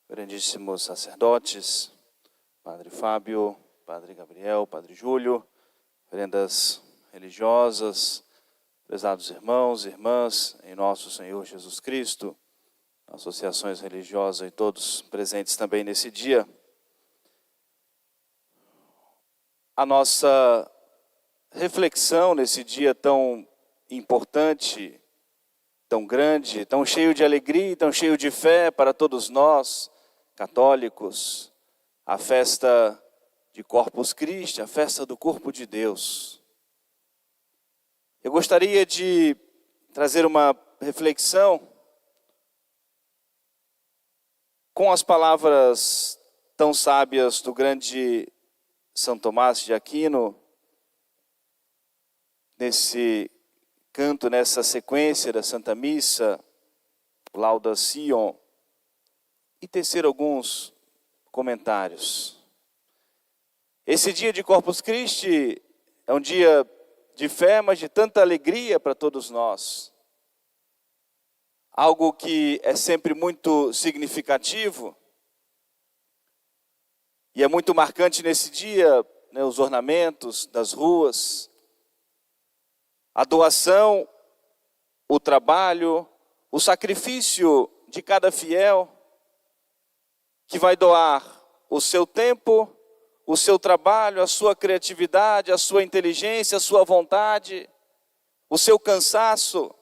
grandíssimos sacerdotes, Padre Fábio, Padre Gabriel, Padre Júlio, reverendas religiosas, prezados irmãos e irmãs em nosso Senhor Jesus Cristo, associações religiosas e todos presentes também nesse dia. A nossa reflexão nesse dia tão importante, tão grande, tão cheio de alegria, tão cheio de fé para todos nós, católicos, a festa de Corpus Christi, a festa do corpo de Deus. Eu gostaria de trazer uma reflexão com as palavras tão sábias do grande São Tomás de Aquino, nesse canto, nessa sequência da Santa Missa, Lauda Sion, e tecer alguns comentários. Esse dia de Corpus Christi é um dia de fé, mas de tanta alegria para todos nós. Algo que é sempre muito significativo e é muito marcante nesse dia, né, os ornamentos das ruas, a doação, o trabalho, o sacrifício de cada fiel que vai doar o seu tempo, o seu trabalho, a sua criatividade, a sua inteligência, a sua vontade, o seu cansaço.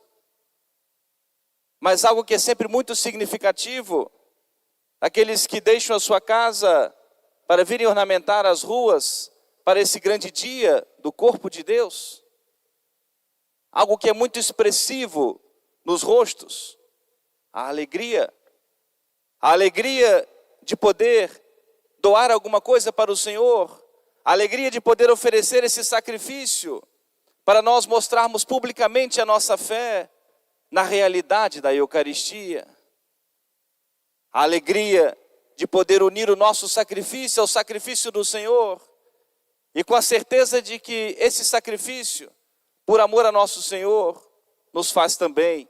Mas algo que é sempre muito significativo, aqueles que deixam a sua casa para virem ornamentar as ruas para esse grande dia do corpo de Deus. Algo que é muito expressivo nos rostos, a alegria de poder doar alguma coisa para o Senhor, a alegria de poder oferecer esse sacrifício para nós mostrarmos publicamente a nossa fé na realidade da Eucaristia. A alegria de poder unir o nosso sacrifício ao sacrifício do Senhor e com a certeza de que esse sacrifício, por amor a nosso Senhor, nos faz também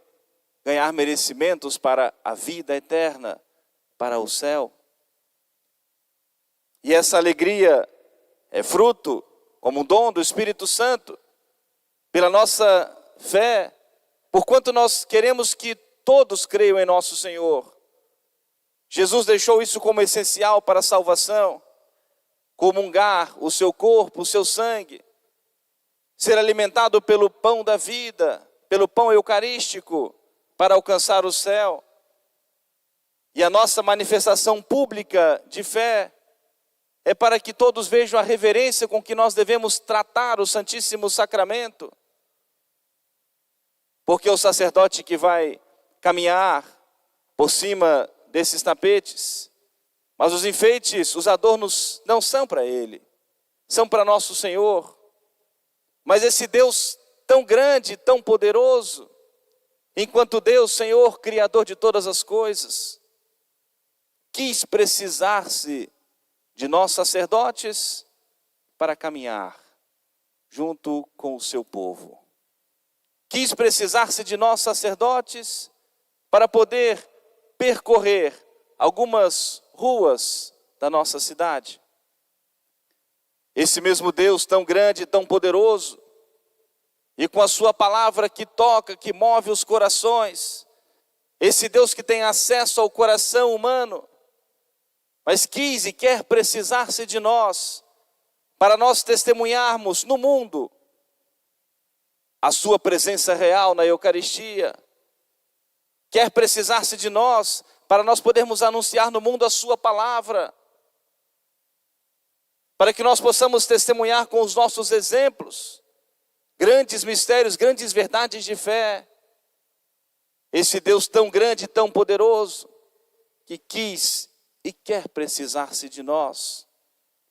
ganhar merecimentos para a vida eterna, para o céu. E essa alegria é fruto, como um dom do Espírito Santo, pela nossa fé, porquanto nós queremos que todos creiam em nosso Senhor. Jesus deixou isso como essencial para a salvação, comungar o seu corpo, o seu sangue, ser alimentado pelo pão da vida, pelo pão eucarístico, para alcançar o céu. E a nossa manifestação pública de fé é para que todos vejam a reverência com que nós devemos tratar o Santíssimo Sacramento. Porque o sacerdote que vai caminhar por cima desses tapetes, mas os enfeites, os adornos não são para ele, são para nosso Senhor. Mas esse Deus tão grande, tão poderoso, enquanto Deus, Senhor, Criador de todas as coisas, quis precisar-se de nós sacerdotes para caminhar junto com o seu povo. Quis precisar-se de nós sacerdotes para poder percorrer algumas ruas da nossa cidade. Esse mesmo Deus tão grande, tão poderoso, e com a sua palavra que toca, que move os corações, esse Deus que tem acesso ao coração humano, mas quis e quer precisar-se de nós, para nós testemunharmos no mundo a sua presença real na Eucaristia. Quer precisar-se de nós, para nós podermos anunciar no mundo a sua palavra, para que nós possamos testemunhar com os nossos exemplos, grandes mistérios, grandes verdades de fé. Esse Deus tão grande, tão poderoso, que quis e quer precisar-se de nós,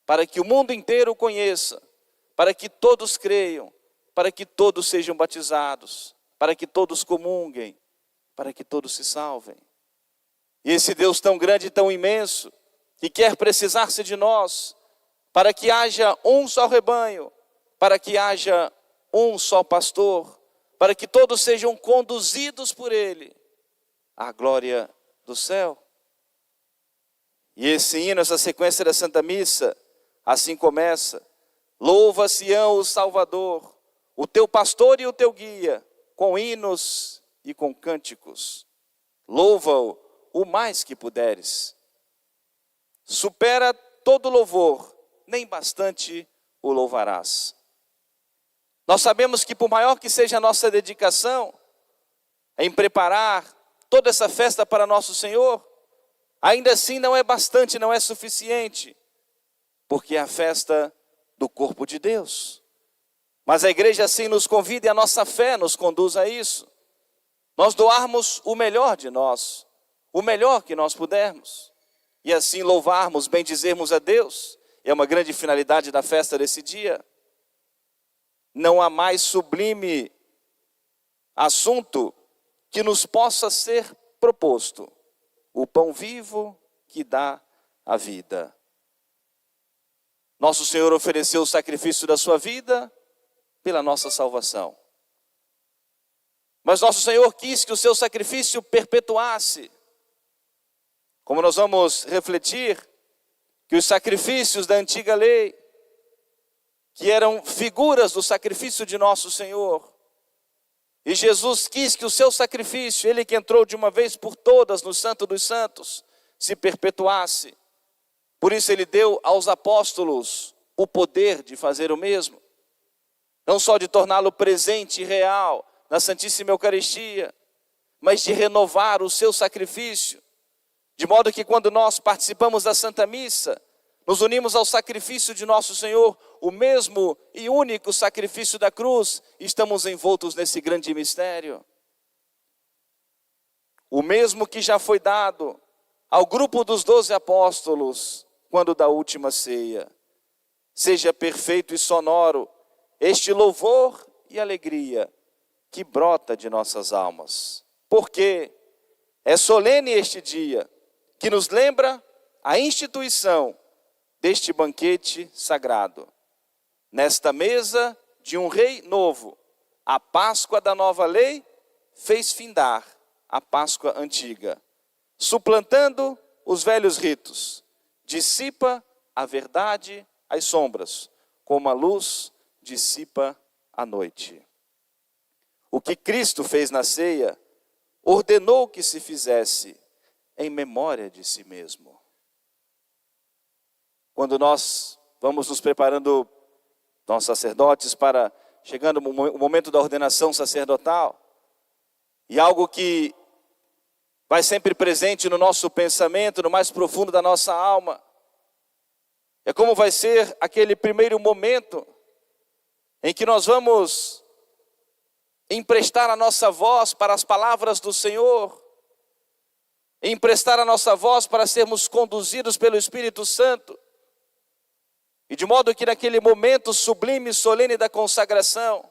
para que o mundo inteiro o conheça, para que todos creiam, para que todos sejam batizados, para que todos comunguem, para que todos se salvem. E esse Deus tão grande, tão imenso, que quer precisar-se de nós, para que haja um só rebanho, para que haja um só pastor, para que todos sejam conduzidos por Ele à glória do céu. E esse hino, essa sequência da Santa Missa, assim começa: louva Sião o Salvador, o teu pastor e o teu guia, com hinos e com cânticos. Louva-o o mais que puderes. Supera todo louvor, nem bastante o louvarás. Nós sabemos que por maior que seja a nossa dedicação em preparar toda essa festa para nosso Senhor, ainda assim não é bastante, não é suficiente, porque é a festa do corpo de Deus. Mas a igreja assim nos convida e a nossa fé nos conduz a isso. Nós doarmos o melhor de nós, o melhor que nós pudermos, e assim louvarmos, bendizermos a Deus. É uma grande finalidade da festa desse dia. Não há mais sublime assunto que nos possa ser proposto: o pão vivo que dá a vida. Nosso Senhor ofereceu o sacrifício da sua vida pela nossa salvação. Mas nosso Senhor quis que o seu sacrifício perpetuasse. Como nós vamos refletir, que os sacrifícios da antiga lei, que eram figuras do sacrifício de nosso Senhor, e Jesus quis que o seu sacrifício, ele que entrou de uma vez por todas no Santo dos Santos, se perpetuasse. Por isso ele deu aos apóstolos o poder de fazer o mesmo. Não só de torná-lo presente e real na Santíssima Eucaristia, mas de renovar o seu sacrifício. De modo que quando nós participamos da Santa Missa, nos unimos ao sacrifício de nosso Senhor, o mesmo e único sacrifício da cruz, e estamos envoltos nesse grande mistério. O mesmo que já foi dado ao grupo dos 12 apóstolos, quando da última ceia. Seja perfeito e sonoro este louvor e alegria que brota de nossas almas. Porque é solene este dia, que nos lembra a instituição deste banquete sagrado. Nesta mesa de um rei novo, a Páscoa da nova lei fez findar a Páscoa antiga, suplantando os velhos ritos. Dissipa a verdade as sombras, como a luz dissipa a noite. O que Cristo fez na ceia, ordenou que se fizesse em memória de si mesmo. Quando nós vamos nos preparando, nós sacerdotes, para chegando o momento da ordenação sacerdotal, e algo que vai sempre presente no nosso pensamento, no mais profundo da nossa alma, é como vai ser aquele primeiro momento em que nós vamos emprestar a nossa voz para as palavras do Senhor, emprestar a nossa voz para sermos conduzidos pelo Espírito Santo, e de modo que naquele momento sublime e solene da consagração,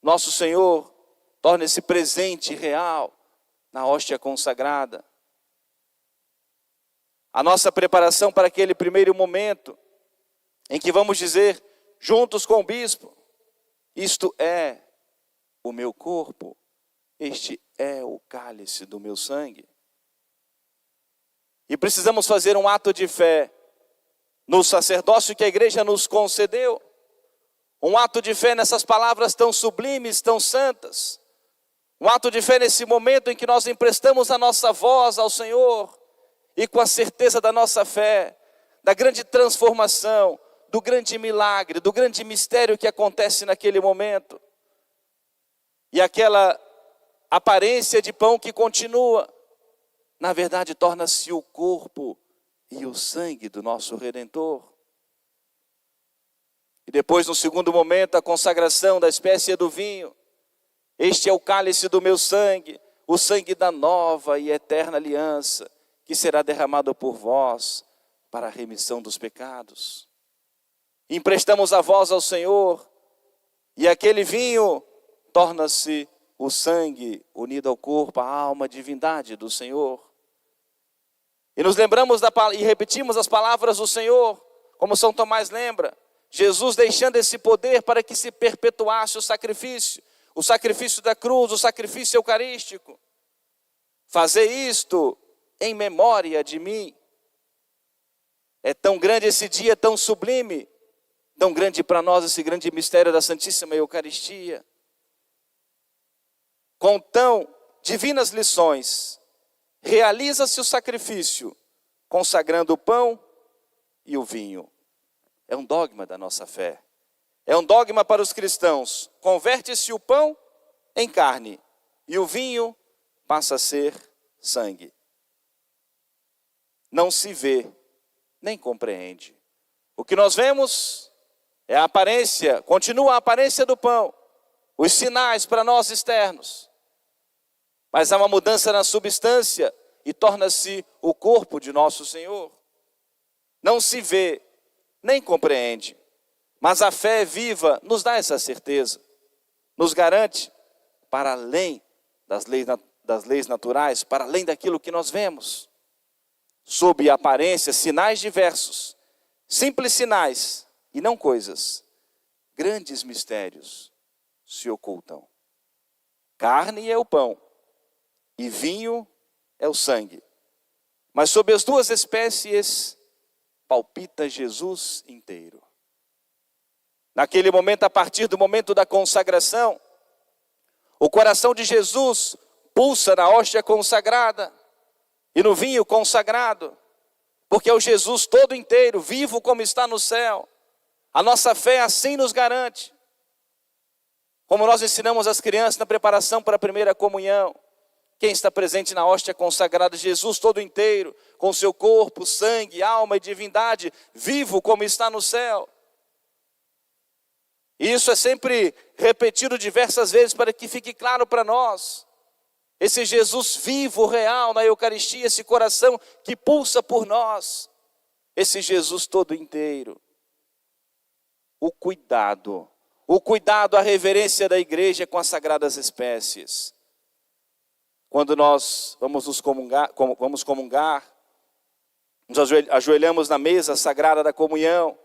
nosso Senhor torna-se presente real na hóstia consagrada. A nossa preparação para aquele primeiro momento, em que vamos dizer, juntos com o bispo: isto é o meu corpo, este é o cálice do meu sangue. E precisamos fazer um ato de fé no sacerdócio que a igreja nos concedeu, um ato de fé nessas palavras tão sublimes, tão santas, um ato de fé nesse momento em que nós emprestamos a nossa voz ao Senhor, e com a certeza da nossa fé, da grande transformação, do grande milagre, do grande mistério que acontece naquele momento. E aquela aparência de pão que continua, na verdade torna-se o corpo e o sangue do nosso Redentor. E depois, no segundo momento, a consagração da espécie do vinho. Este é o cálice do meu sangue, o sangue da nova e eterna aliança, que será derramado por vós para a remissão dos pecados. Emprestamos a voz ao Senhor, e aquele vinho torna-se o sangue unido ao corpo, à alma, à divindade do Senhor. E nos lembramos e repetimos as palavras do Senhor, como São Tomás lembra, Jesus deixando esse poder para que se perpetuasse o sacrifício da cruz, o sacrifício eucarístico. Fazer isto em memória de mim. É tão grande esse dia, tão sublime, tão grande para nós esse grande mistério da Santíssima Eucaristia. Com tão divinas lições, realiza-se o sacrifício, consagrando o pão e o vinho. É um dogma da nossa fé. É um dogma para os cristãos. Converte-se o pão em carne e o vinho passa a ser sangue. Não se vê, nem compreende. O que nós vemos é a aparência, continua a aparência do pão, os sinais para nós externos. Mas há uma mudança na substância e torna-se o corpo de nosso Senhor. Não se vê, nem compreende. Mas a fé viva nos dá essa certeza. Nos garante para além das leis naturais, para além daquilo que nós vemos. Sob aparência, sinais diversos, simples sinais e não coisas, grandes mistérios se ocultam. Carne é o pão e vinho é o sangue. Mas sob as duas espécies palpita Jesus inteiro. Naquele momento, a partir do momento da consagração, o coração de Jesus pulsa na hóstia consagrada e no vinho consagrado, porque é o Jesus todo inteiro, vivo como está no céu. A nossa fé assim nos garante. Como nós ensinamos as crianças na preparação para a primeira comunhão, quem está presente na hóstia consagrada, Jesus todo inteiro, com seu corpo, sangue, alma e divindade, vivo como está no céu. E isso é sempre repetido diversas vezes para que fique claro para nós. Esse Jesus vivo, real na Eucaristia, esse coração que pulsa por nós. Esse Jesus todo inteiro. O cuidado, a reverência da igreja com as sagradas espécies. Quando nós vamos comungar, nos ajoelhamos na mesa sagrada da comunhão,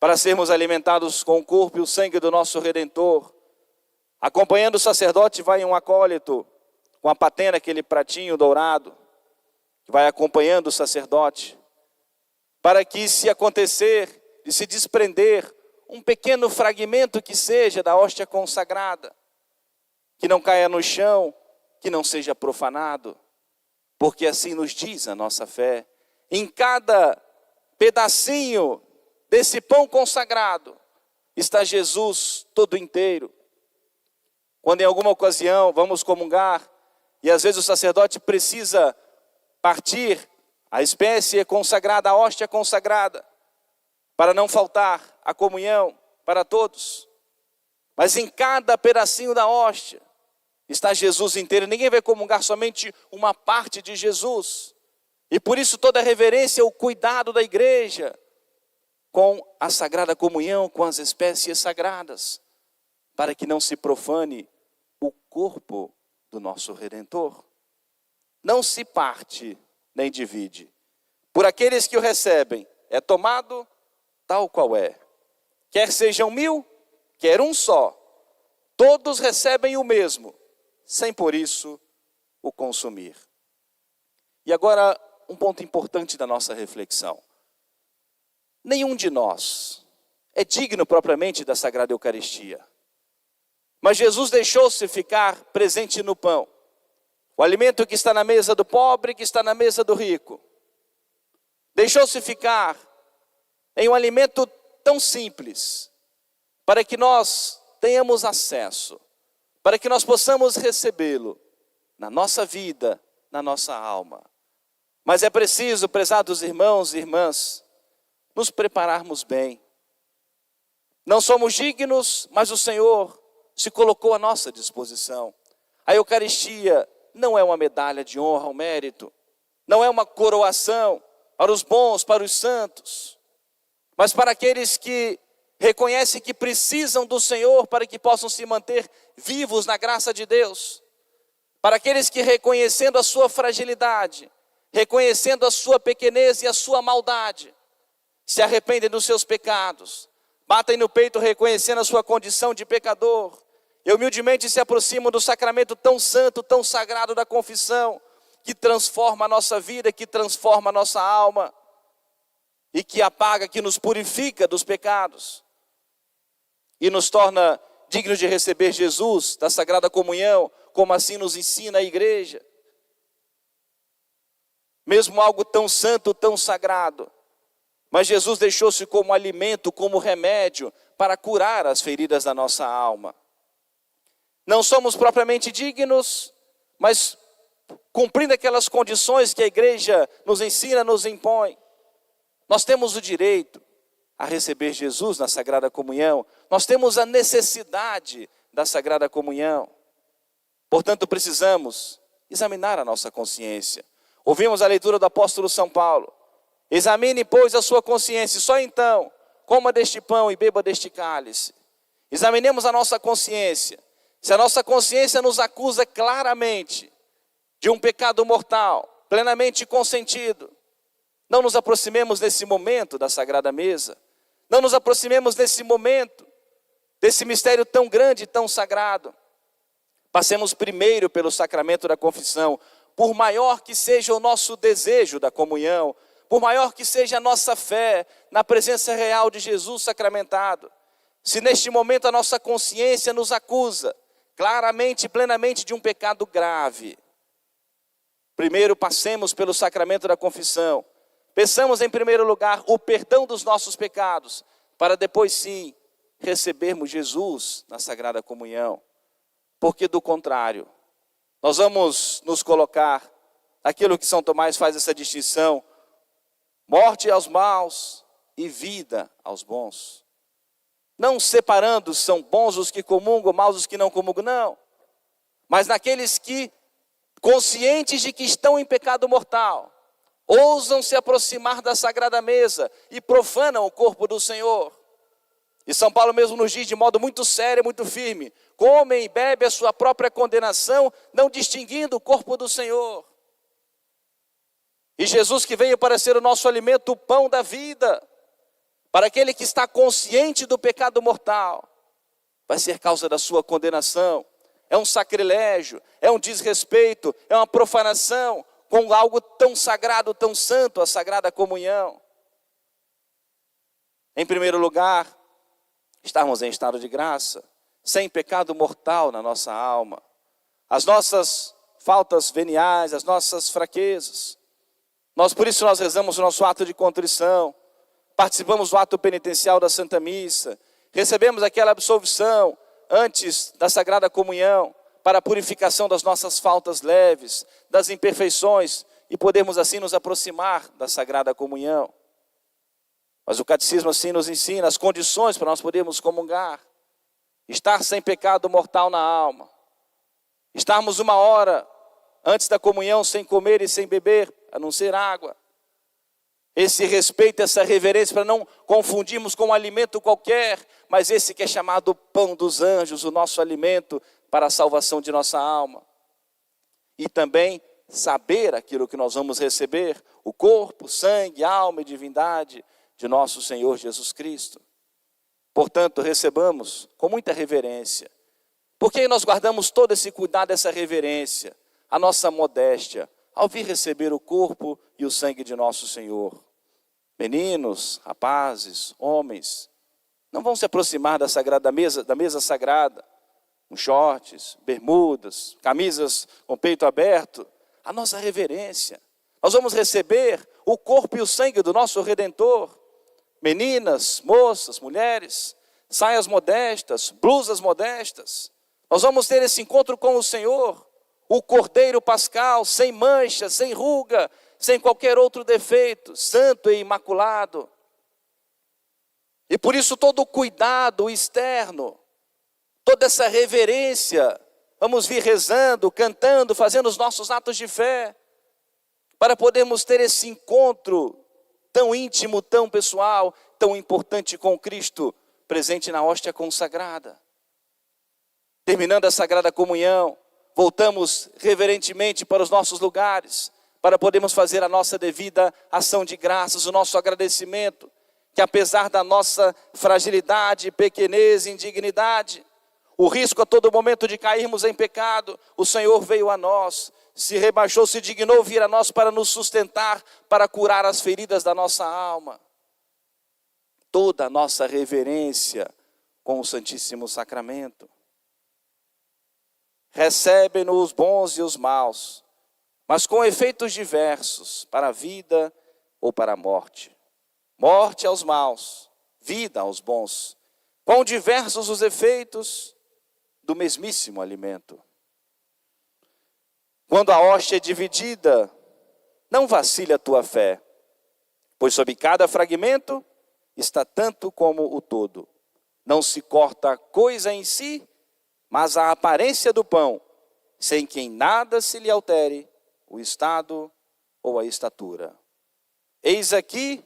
para sermos alimentados com o corpo e o sangue do nosso Redentor. Acompanhando o sacerdote vai um acólito, com a patena, aquele pratinho dourado, que vai acompanhando o sacerdote, para que, se acontecer de se desprender um pequeno fragmento que seja da hóstia consagrada, que não caia no chão, que não seja profanado, porque assim nos diz a nossa fé. Em cada pedacinho desse pão consagrado está Jesus todo inteiro. Quando em alguma ocasião vamos comungar, e às vezes o sacerdote precisa partir a espécie consagrada, a hóstia consagrada, para não faltar a comunhão para todos. Mas em cada pedacinho da hóstia está Jesus inteiro. Ninguém vai comungar somente uma parte de Jesus. E por isso toda a reverência, o cuidado da igreja com a Sagrada Comunhão, com as espécies sagradas, para que não se profane o corpo do nosso Redentor. Não se parte nem divide. Por aqueles que o recebem, é tomado tal qual é. Quer sejam 1000, quer um só. Todos recebem o mesmo, sem por isso o consumir. E agora, um ponto importante da nossa reflexão. Nenhum de nós é digno propriamente da Sagrada Eucaristia. Mas Jesus deixou-se ficar presente no pão. O alimento que está na mesa do pobre, que está na mesa do rico. Deixou-se ficar em um alimento tão simples, para que nós tenhamos acesso, para que nós possamos recebê-lo na nossa vida, na nossa alma. Mas é preciso, prezados irmãos e irmãs, nos prepararmos bem. Não somos dignos, mas o Senhor se colocou à nossa disposição. A Eucaristia não é uma medalha de honra ou mérito, não é uma coroação para os bons, para os santos, mas para aqueles que reconhecem que precisam do Senhor para que possam se manter vivos na graça de Deus. Para aqueles que, reconhecendo a sua fragilidade, reconhecendo a sua pequenez e a sua maldade, se arrependem dos seus pecados, batem no peito reconhecendo a sua condição de pecador, e humildemente se aproximam do sacramento tão santo, tão sagrado da confissão, que transforma a nossa vida, que transforma a nossa alma, e que apaga, que nos purifica dos pecados, e nos torna dignos de receber Jesus da Sagrada Comunhão, como assim nos ensina a igreja. Mesmo algo tão santo, tão sagrado, mas Jesus deixou-se como alimento, como remédio, para curar as feridas da nossa alma. Não somos propriamente dignos, mas cumprindo aquelas condições que a igreja nos ensina, nos impõe, nós temos o direito a receber Jesus na Sagrada Comunhão. Nós temos a necessidade da Sagrada Comunhão. Portanto, precisamos examinar a nossa consciência. Ouvimos a leitura do apóstolo São Paulo. Examine, pois, a sua consciência, e só então coma deste pão e beba deste cálice. Examinemos a nossa consciência. Se a nossa consciência nos acusa claramente de um pecado mortal, plenamente consentido, não nos aproximemos nesse momento da Sagrada Mesa. Não nos aproximemos nesse momento, desse mistério tão grande e tão sagrado. Passemos primeiro pelo sacramento da confissão. Por maior que seja o nosso desejo da comunhão, por maior que seja a nossa fé na presença real de Jesus sacramentado, se neste momento a nossa consciência nos acusa claramente e plenamente de um pecado grave, primeiro passemos pelo sacramento da confissão. Peçamos em primeiro lugar o perdão dos nossos pecados, para depois sim recebermos Jesus na Sagrada Comunhão. Porque do contrário, nós vamos nos colocar, aquilo que São Tomás faz essa distinção, morte aos maus e vida aos bons. Não separando, são bons os que comungam, maus os que não comungam, não. Mas naqueles que, conscientes de que estão em pecado mortal, ousam se aproximar da Sagrada Mesa e profanam o corpo do Senhor. E São Paulo mesmo nos diz de modo muito sério, muito firme: comem e bebem a sua própria condenação, não distinguindo o corpo do Senhor. E Jesus, que veio para ser o nosso alimento, o pão da vida, para aquele que está consciente do pecado mortal, vai ser causa da sua condenação. É um sacrilégio, é um desrespeito, é uma profanação com algo tão sagrado, tão santo, a Sagrada Comunhão. Em primeiro lugar, estarmos em estado de graça, sem pecado mortal na nossa alma. As nossas faltas veniais, as nossas fraquezas. Por isso nós rezamos o nosso ato de contrição, participamos do ato penitencial da Santa Missa, recebemos aquela absolvição antes da Sagrada Comunhão, para a purificação das nossas faltas leves, das imperfeições, e podermos assim nos aproximar da Sagrada Comunhão. Mas o Catecismo assim nos ensina as condições para nós podermos comungar. Estar sem pecado mortal na alma. Estarmos 1 hora antes da comunhão sem comer e sem beber, a não ser água. Esse respeito, essa reverência, para não confundirmos com um alimento qualquer, mas esse que é chamado pão dos anjos, o nosso alimento para a salvação de nossa alma. E também saber aquilo que nós vamos receber, o corpo, sangue, alma e divindade de nosso Senhor Jesus Cristo. Portanto, recebamos com muita reverência. Porque nós guardamos todo esse cuidado, essa reverência, a nossa modéstia, ao vir receber o corpo e o sangue de nosso Senhor. Meninos, rapazes, homens, não vão se aproximar da mesa sagrada, com shorts, bermudas, camisas com peito aberto. A nossa reverência. Nós vamos receber o corpo e o sangue do nosso Redentor. Meninas, moças, mulheres, saias modestas, blusas modestas. Nós vamos ter esse encontro com o Senhor, o Cordeiro Pascal, sem mancha, sem ruga, sem qualquer outro defeito, santo e imaculado. E por isso todo o cuidado externo, toda essa reverência, vamos vir rezando, cantando, fazendo os nossos atos de fé, para podermos ter esse encontro tão íntimo, tão pessoal, tão importante com Cristo, presente na hóstia consagrada. Terminando a Sagrada Comunhão, voltamos reverentemente para os nossos lugares, para podermos fazer a nossa devida ação de graças, o nosso agradecimento, que apesar da nossa fragilidade, pequenez e indignidade, o risco a todo momento de cairmos em pecado, o Senhor veio a nós, se rebaixou, se dignou vir a nós para nos sustentar, para curar as feridas da nossa alma. Toda a nossa reverência com o Santíssimo Sacramento. Recebe-nos os bons e os maus, mas com efeitos diversos, para a vida ou para a morte. Morte aos maus, vida aos bons, com diversos os efeitos do mesmíssimo alimento. Quando a hóstia é dividida, não vacile a tua fé, pois sob cada fragmento está tanto como o todo. Não se corta a coisa em si, mas a aparência do pão, sem que em nada se lhe altere o estado ou a estatura. Eis aqui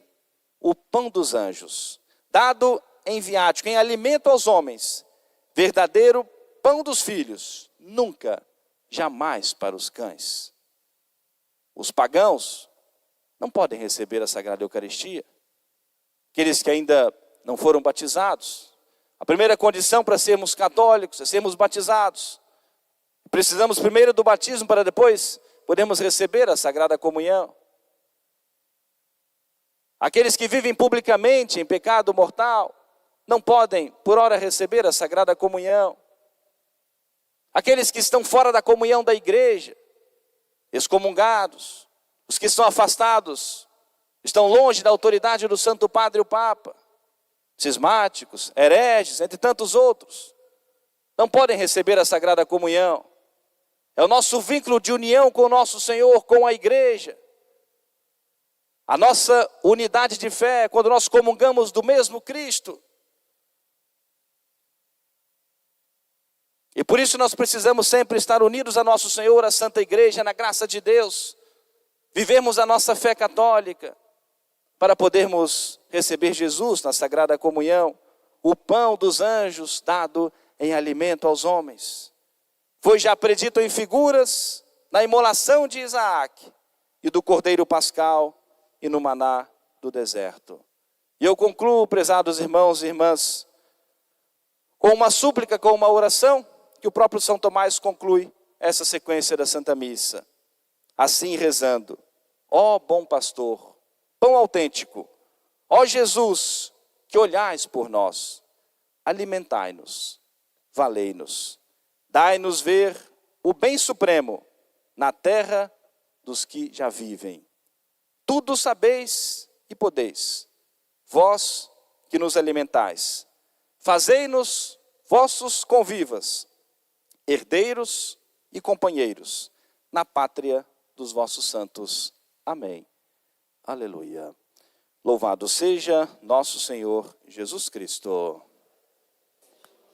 o pão dos anjos, dado em viático, em alimento aos homens, verdadeiro pão dos filhos, nunca, jamais para os cães. Os pagãos não podem receber a Sagrada Eucaristia. Aqueles que ainda não foram batizados. A primeira condição para sermos católicos é sermos batizados. Precisamos primeiro do batismo para depois podermos receber a Sagrada Comunhão. Aqueles que vivem publicamente em pecado mortal não podem, por hora, receber a Sagrada Comunhão. Aqueles que estão fora da comunhão da igreja, excomungados, os que estão afastados, estão longe da autoridade do Santo Padre, o Papa, cismáticos, hereges, entre tantos outros, não podem receber a Sagrada Comunhão. É o nosso vínculo de união com o nosso Senhor, com a igreja. A nossa unidade de fé, quando nós comungamos do mesmo Cristo. E por isso nós precisamos sempre estar unidos a nosso Senhor, a Santa Igreja, na graça de Deus. Vivemos a nossa fé católica, para podermos receber Jesus na Sagrada Comunhão, o pão dos anjos dado em alimento aos homens. Foi já predito em figuras na imolação de Isaac e do Cordeiro Pascal e no maná do deserto. E eu concluo, prezados irmãos e irmãs, com uma súplica, com uma oração, que o próprio São Tomás conclui essa sequência da Santa Missa. Assim rezando: ó bom pastor, pão autêntico, ó Jesus, que olhais por nós, alimentai-nos, valei-nos, dai-nos ver o bem supremo na terra dos que já vivem. Tudo sabeis e podeis, vós que nos alimentais, fazei-nos vossos convivas, herdeiros e companheiros, na pátria dos vossos santos. Amém. Aleluia. Louvado seja nosso Senhor Jesus Cristo.